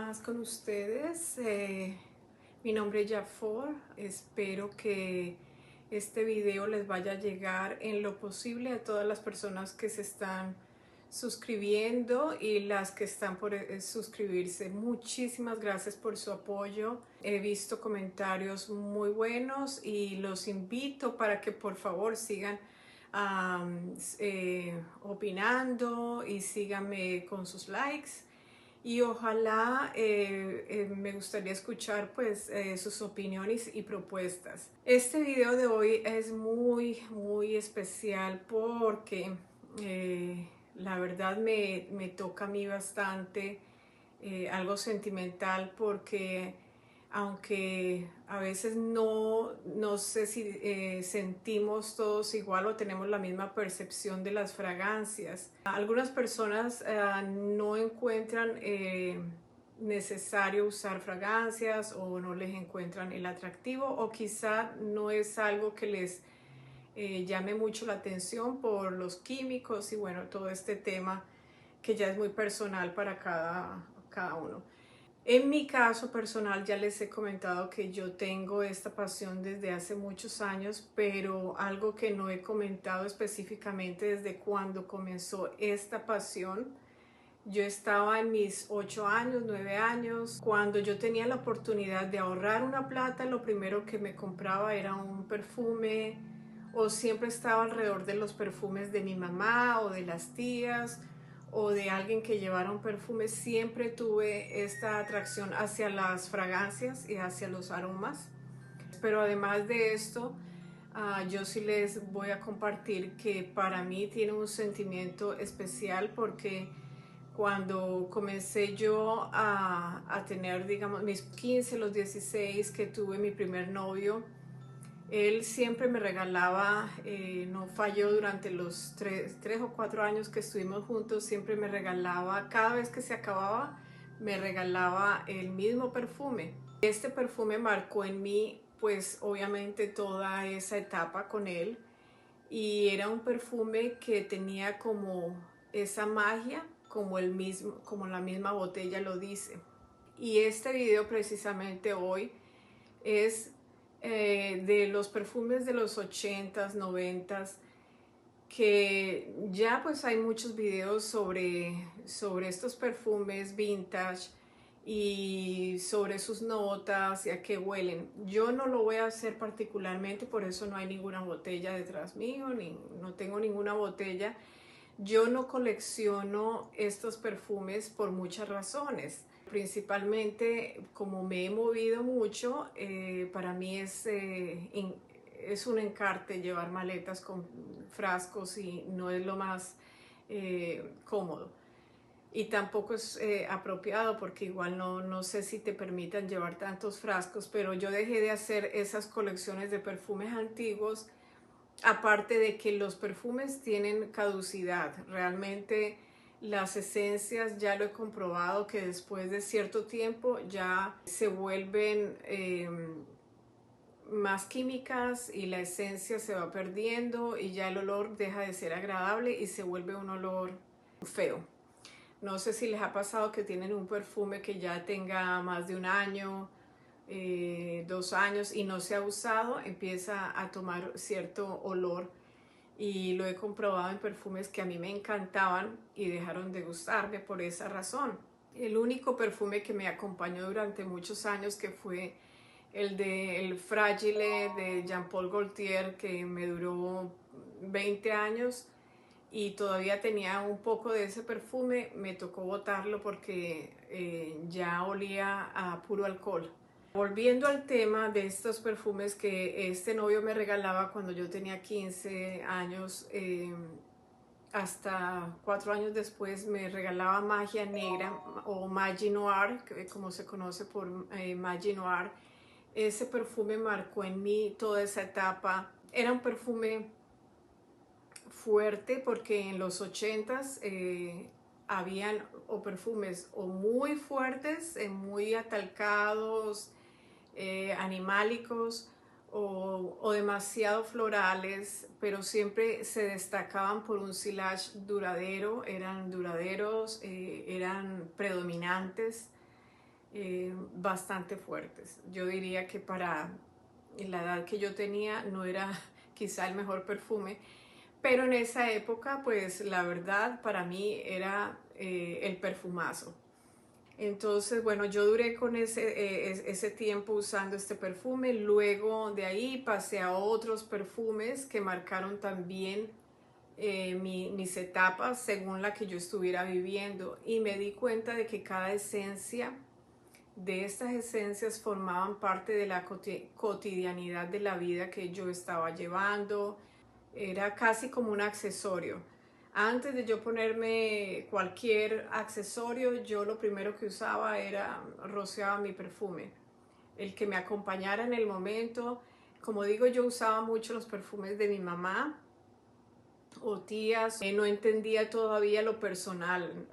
más con ustedes. Mi nombre es Jafor. Espero que este video les vaya a llegar en lo posible a todas las personas que se están suscribiendo y las que están por suscribirse. Muchísimas gracias por su apoyo. He visto comentarios muy buenos y los invito para que por favor sigan opinando y síganme con sus likes. Y ojalá me gustaría escuchar pues sus opiniones y propuestas. Este video de hoy es muy especial porque la verdad me toca a mí bastante, algo sentimental, porque aunque a veces no sé si sentimos todos igual o tenemos la misma percepción de las fragancias. Algunas personas no encuentran necesario usar fragancias, o no les encuentran el atractivo, o quizá no es algo que les llame mucho la atención por los químicos y bueno, todo este tema que ya es muy personal para cada uno. En mi caso personal ya les he comentado que yo tengo esta pasión desde hace muchos años, pero algo que no he comentado específicamente desde cuando comenzó esta pasión. Yo estaba en mis 8 años, 9 años, cuando yo tenía la oportunidad de ahorrar una plata. Lo primero que me compraba era un perfume, o siempre estaba alrededor de los perfumes de mi mamá o de las tías o de alguien que llevara un perfume. Siempre tuve esta atracción hacia las fragancias y hacia los aromas. Pero además de esto, yo sí les voy a compartir que para mí tiene un sentimiento especial, porque cuando comencé yo a tener, digamos, mis 15, los 16, que tuve mi primer novio, él siempre me regalaba, no falló durante los 3 o 4 años que estuvimos juntos. Siempre me regalaba, cada vez que se acababa, me regalaba el mismo perfume. Este perfume marcó en mí, pues obviamente, toda esa etapa con él, y era un perfume que tenía como esa magia, como la misma botella lo dice. Y este video precisamente hoy es de los perfumes de los 80s, 90s, que ya pues hay muchos videos sobre estos perfumes vintage y sobre sus notas y a qué huelen. Yo no lo voy a hacer particularmente, por eso no hay ninguna botella detrás mío, no tengo ninguna botella. Yo no colecciono estos perfumes por muchas razones. Principalmente, como me he movido mucho, para mí es un encarte llevar maletas con frascos, y no es lo más cómodo. Y tampoco es apropiado, porque igual no sé si te permitan llevar tantos frascos, pero yo dejé de hacer esas colecciones de perfumes antiguos. Aparte de que los perfumes tienen caducidad, realmente las esencias, ya lo he comprobado, que después de cierto tiempo ya se vuelven más químicas y la esencia se va perdiendo, y ya el olor deja de ser agradable y se vuelve un olor feo. No sé si les ha pasado que tienen un perfume que ya tenga más de un año, 2 años, y no se ha usado, empieza a tomar cierto olor. Y lo he comprobado en perfumes que a mí me encantaban y dejaron de gustarme por esa razón. El único perfume que me acompañó durante muchos años, que fue el Fragile de Jean Paul Gaultier, que me duró 20 años y todavía tenía un poco de ese perfume. Me tocó botarlo porque ya olía a puro alcohol. Volviendo al tema de estos perfumes que este novio me regalaba cuando yo tenía 15 años, hasta 4 años después me regalaba Magia Negra, o Magie Noir, como se conoce por Magie Noir. Ese perfume marcó en mí toda esa etapa. Era un perfume fuerte, porque en los 80s habían o perfumes o muy fuertes, muy atalcados, animálicos, o demasiado florales, pero siempre se destacaban por un silage duradero, eran duraderos, eran predominantes. bastante fuertes. Yo diría que para la edad que yo tenía no era quizá el mejor perfume, pero en esa época, pues la verdad para mí era el perfumazo. Entonces, bueno, yo duré con ese tiempo usando este perfume. Luego de ahí pasé a otros perfumes que marcaron también mis etapas según la que yo estuviera viviendo. Y me di cuenta de que cada esencia de estas esencias formaban parte de la cotidianidad de la vida que yo estaba llevando. Era casi como un accesorio. Antes de yo ponerme cualquier accesorio, yo lo primero que usaba era rociaba mi perfume, el que me acompañara en el momento. Como digo, yo usaba mucho los perfumes de mi mamá o tías. No entendía todavía lo personal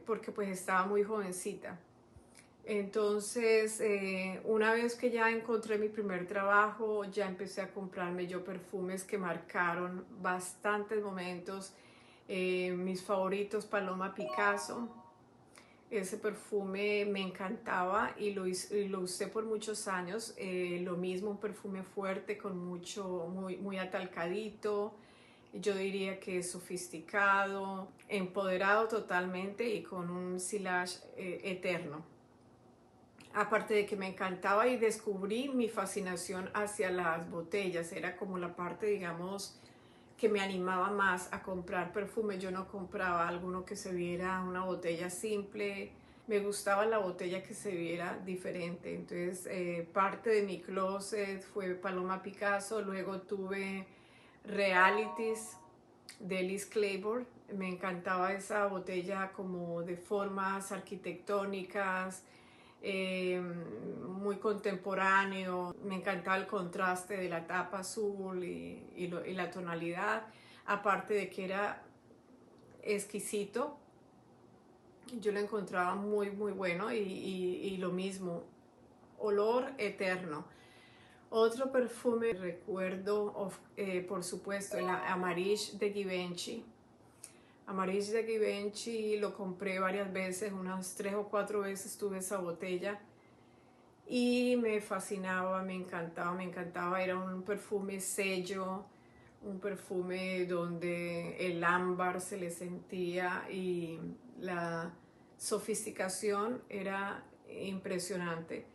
porque pues estaba muy jovencita. Entonces, una vez que ya encontré mi primer trabajo, ya empecé a comprarme yo perfumes que marcaron bastantes momentos. Mis favoritos, Paloma Picasso. Ese perfume me encantaba y lo usé por muchos años. Lo mismo, un perfume fuerte con muy atalcadito. Yo diría que es sofisticado, empoderado totalmente y con un silage eterno. Aparte de que me encantaba y descubrí mi fascinación hacia las botellas, era como la parte, digamos, que me animaba más a comprar perfume. Yo no compraba alguno que se viera una botella simple, me gustaba la botella que se viera diferente. Entonces, parte de mi closet fue Paloma Picasso. Luego tuve Realities de Liz Claiborne. Me encantaba esa botella como de formas arquitectónicas, muy contemporáneo. Me encantaba el contraste de la tapa azul y la tonalidad, aparte de que era exquisito. Yo lo encontraba muy bueno y lo mismo, olor eterno. Otro perfume recuerdo, por supuesto, el Amarish de Givenchy. Amarish de Givenchy lo compré varias veces, unas 3 o 4 veces tuve esa botella y me fascinaba, me encantaba, me encantaba. Era un perfume sello, un perfume donde el ámbar se le sentía y la sofisticación era impresionante.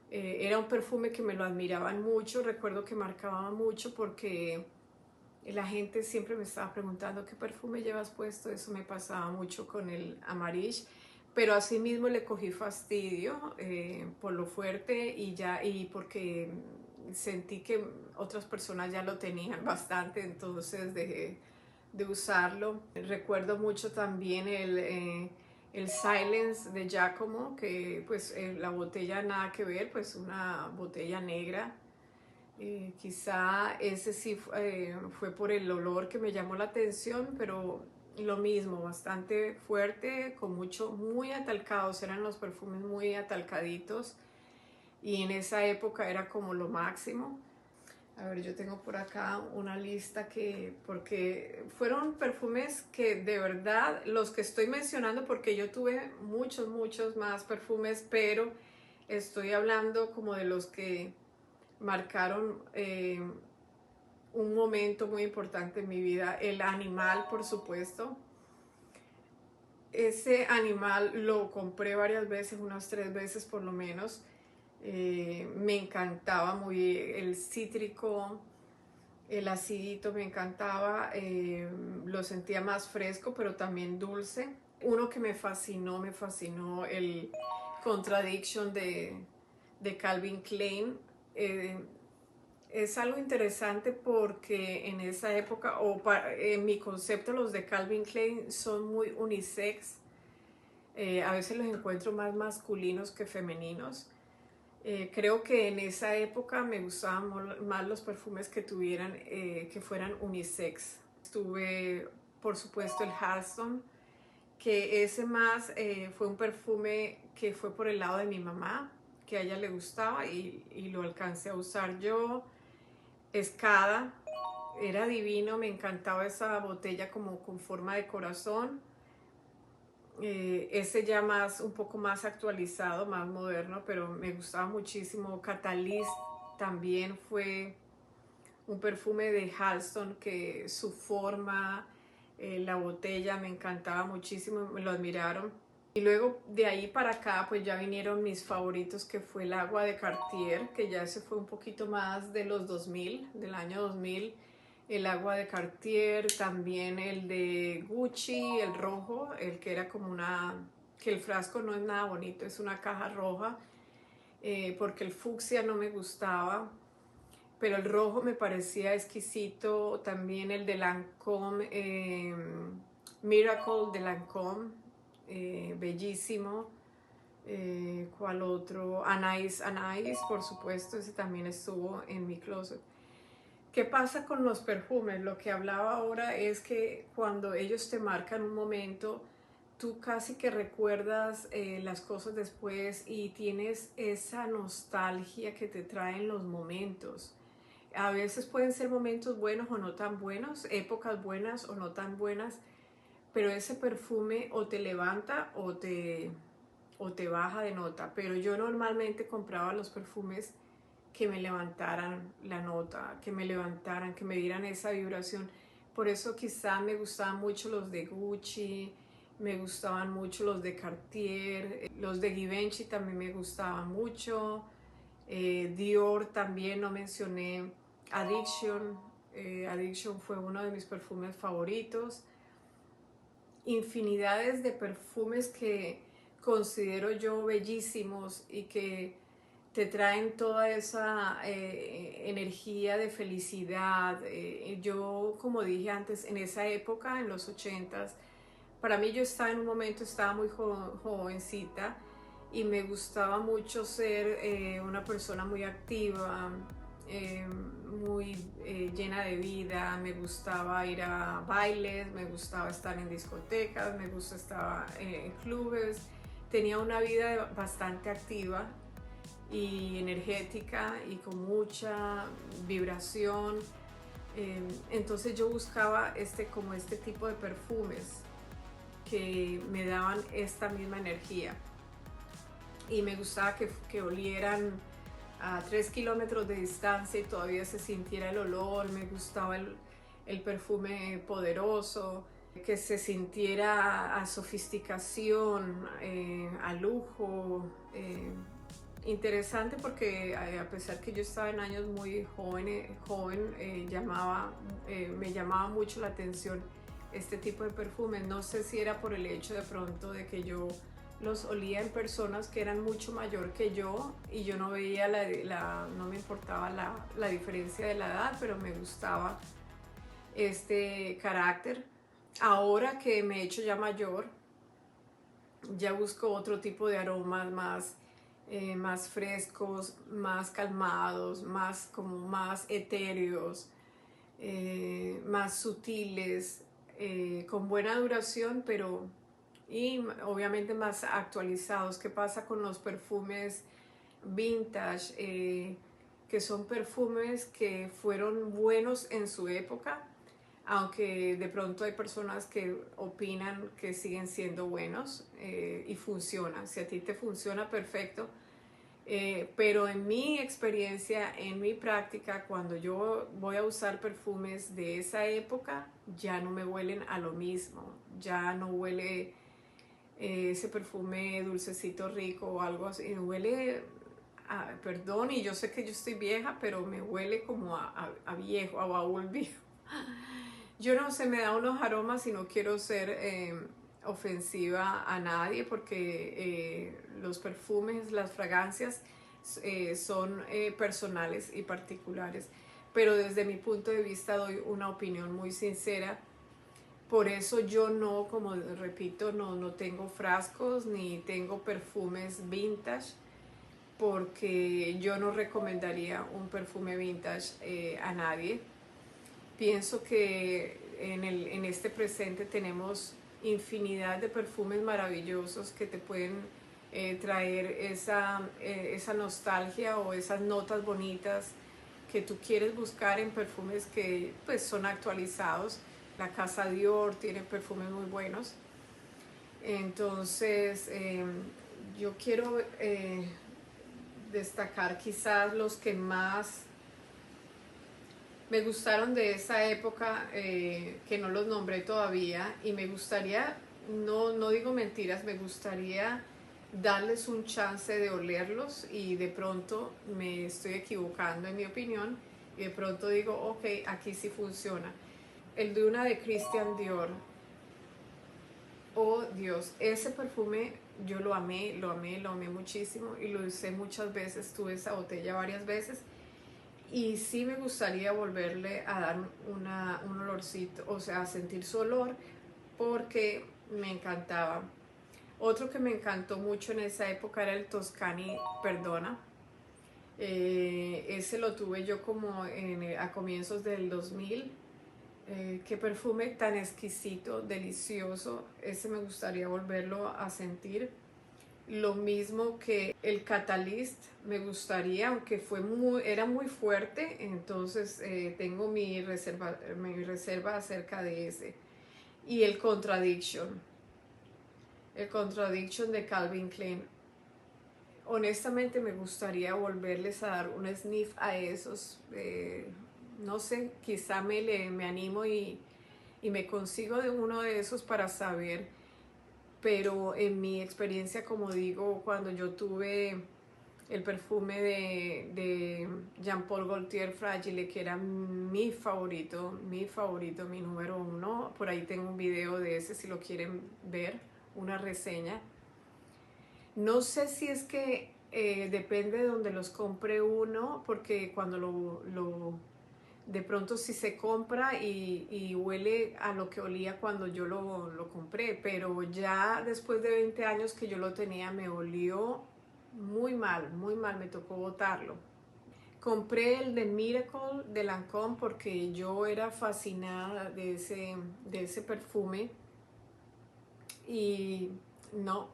Era un perfume que me lo admiraban mucho. Recuerdo que marcaba mucho porque la gente siempre me estaba preguntando qué perfume llevas puesto. Eso me pasaba mucho con el Amarish, pero asimismo le cogí fastidio por lo fuerte y porque sentí que otras personas ya lo tenían bastante, entonces dejé de usarlo. Recuerdo mucho también el Silence de Giacomo, que pues la botella nada que ver, pues una botella negra. Quizá ese sí fue por el olor que me llamó la atención, pero lo mismo, bastante fuerte, muy atalcados, eran los perfumes muy atalcaditos y en esa época era como lo máximo. A ver, yo tengo por acá una lista porque fueron perfumes que de verdad, los que estoy mencionando, porque yo tuve muchos más perfumes, pero estoy hablando como de los que marcaron un momento muy importante en mi vida. El Animal, por supuesto. Ese Animal lo compré varias veces, unas 3 veces por lo menos. Me encantaba muy el cítrico, el acidito me encantaba, lo sentía más fresco pero también dulce. Uno que me fascinó el Contradiction de Calvin Klein. Es algo interesante porque en esa época, en mi concepto, los de Calvin Klein son muy unisex. A veces los encuentro más masculinos que femeninos. Creo que en esa época me gustaban más los perfumes que fueran unisex. Tuve, por supuesto, el Halston, que ese más fue un perfume que fue por el lado de mi mamá, que a ella le gustaba y lo alcancé a usar yo. Escada, era divino, me encantaba esa botella como con forma de corazón. ese ya más, un poco más actualizado, más moderno, pero me gustaba muchísimo. Catalyst también fue un perfume de Halston que su forma, la botella me encantaba muchísimo, me lo admiraron. Y luego de ahí para acá pues ya vinieron mis favoritos, que fue el agua de Cartier, que ya se fue un poquito más de los 2000, del año 2000. El agua de Cartier, también el de Gucci, el rojo, el que era como una, que el frasco no es nada bonito, es una caja roja, porque el fucsia no me gustaba, pero el rojo me parecía exquisito. También el de Lancôme, Miracle de Lancôme, bellísimo. ¿Cuál otro? Anais, Anais, por supuesto, ese también estuvo en mi closet. ¿Qué pasa con los perfumes? Lo que hablaba ahora es que cuando ellos te marcan un momento, tú casi que recuerdas las cosas después y tienes esa nostalgia que te traen los momentos. A veces pueden ser momentos buenos o no tan buenos, épocas buenas o no tan buenas, pero ese perfume o te levanta o te baja de nota. Pero yo normalmente compraba los perfumes que me levantaran la nota, que me levantaran, que me dieran esa vibración. Por eso quizá me gustaban mucho los de Gucci, me gustaban mucho los de Cartier, los de Givenchy también me gustaban mucho, Dior también, no mencioné Addiction. Addiction fue uno de mis perfumes favoritos. Infinidades de perfumes que considero yo bellísimos y que te traen toda esa energía de felicidad. Yo, como dije antes, en esa época, en los 80s, para mí yo estaba en un momento, estaba muy jovencita y me gustaba mucho ser una persona muy activa, muy llena de vida. Me gustaba ir a bailes, me gustaba estar en discotecas, me gustaba estar en clubes. Tenía una vida bastante activa y energética y con mucha vibración. Entonces yo buscaba como este tipo de perfumes que me daban esta misma energía, y me gustaba que olieran a 3 kilómetros de distancia y todavía se sintiera el olor. Me gustaba el perfume poderoso, que se sintiera a sofisticación, a lujo. Interesante porque a pesar que yo estaba en años muy joven, me llamaba mucho la atención este tipo de perfumes. No sé si era por el hecho de pronto de que yo los olía en personas que eran mucho mayor que yo y yo no veía no me importaba la diferencia de la edad, pero me gustaba este carácter. Ahora que me he hecho ya mayor, ya busco otro tipo de aromas más frescos, más calmados, más etéreos, más sutiles, con buena duración, y obviamente más actualizados. ¿Qué pasa con los perfumes vintage? Que son perfumes que fueron buenos en su época, aunque de pronto hay personas que opinan que siguen siendo buenos, y funcionan. Si a ti te funciona, perfecto. Pero en mi experiencia, en mi práctica, cuando yo voy a usar perfumes de esa época, ya no me huelen a lo mismo. Ya no huele ese perfume dulcecito rico o algo así. Huele perdón, y yo sé que yo estoy vieja, pero me huele como a viejo, a baúl viejo. Yo no sé, me da unos aromas y no quiero ser ofensiva a nadie, porque los perfumes, las fragancias son personales y particulares, pero desde mi punto de vista doy una opinión muy sincera. Por eso yo no, como repito, no tengo frascos ni tengo perfumes vintage, porque yo no recomendaría un perfume vintage a nadie. Pienso que en este presente tenemos infinidad de perfumes maravillosos que te pueden traer esa nostalgia o esas notas bonitas que tú quieres buscar en perfumes que pues son actualizados. La casa Dior tiene perfumes muy buenos. Entonces, yo quiero destacar quizás los que más me gustaron de esa época, que no los nombré todavía, y me gustaría, no digo mentiras, me gustaría darles un chance de olerlos, y de pronto me estoy equivocando en mi opinión, y de pronto digo, ok, aquí sí funciona. El de una de Christian Dior. Oh Dios, ese perfume yo lo amé, lo amé, lo amé muchísimo y lo usé muchas veces, tuve esa botella varias veces y sí me gustaría volverle a dar un olorcito, o sea, a sentir su olor porque me encantaba. Otro que me encantó mucho en esa época era el Toscani Perdona. Ese lo tuve yo como a comienzos del 2000. Qué perfume tan exquisito, delicioso. Ese me gustaría volverlo a sentir. Lo mismo que el Catalyst me gustaría, aunque era muy fuerte, entonces tengo mi reserva acerca de ese. Y el Contradiction de Calvin Klein. Honestamente me gustaría volverles a dar un sniff a esos. No sé, quizá me animo y me consigo de uno de esos para saber, pero en mi experiencia, como digo, cuando yo tuve el perfume de Jean Paul Gaultier Fragile, que era mi favorito, mi número uno, por ahí tengo un video de ese si lo quieren ver, una reseña. No sé si es que depende de donde los compre uno, porque cuando de pronto si se compra y huele a lo que olía cuando yo lo compré, pero ya después de 20 años que yo lo tenía me olió muy mal, me tocó botarlo. Compré el de Miracle de Lancôme porque yo era fascinada de ese perfume y no,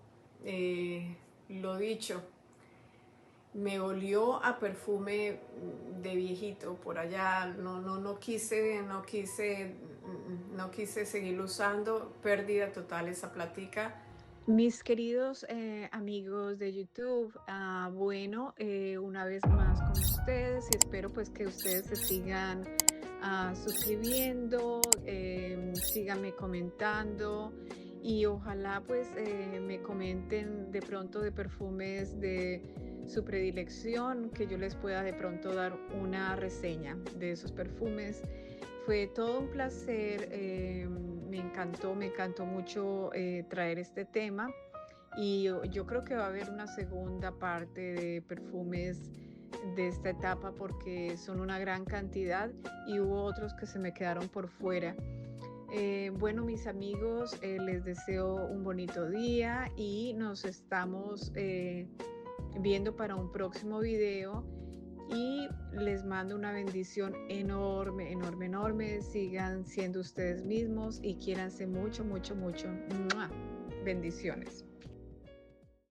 lo dicho, me olió a perfume de viejito por allá, no quise seguir usando, pérdida total esa platica. Mis queridos amigos de YouTube, bueno, una vez más con ustedes y espero pues que ustedes se sigan suscribiendo, síganme comentando y ojalá pues me comenten de pronto de perfumes de su predilección, que yo les pueda de pronto dar una reseña de esos perfumes. Fue todo un placer, me encantó mucho traer este tema y yo creo que va a haber una segunda parte de perfumes de esta etapa porque son una gran cantidad y hubo otros que se me quedaron por fuera. Bueno, mis amigos, les deseo un bonito día y nos estamos viendo para un próximo video y les mando una bendición enorme, enorme, enorme. Sigan siendo ustedes mismos y quiéranse mucho, mucho, mucho. ¡Mua! Bendiciones.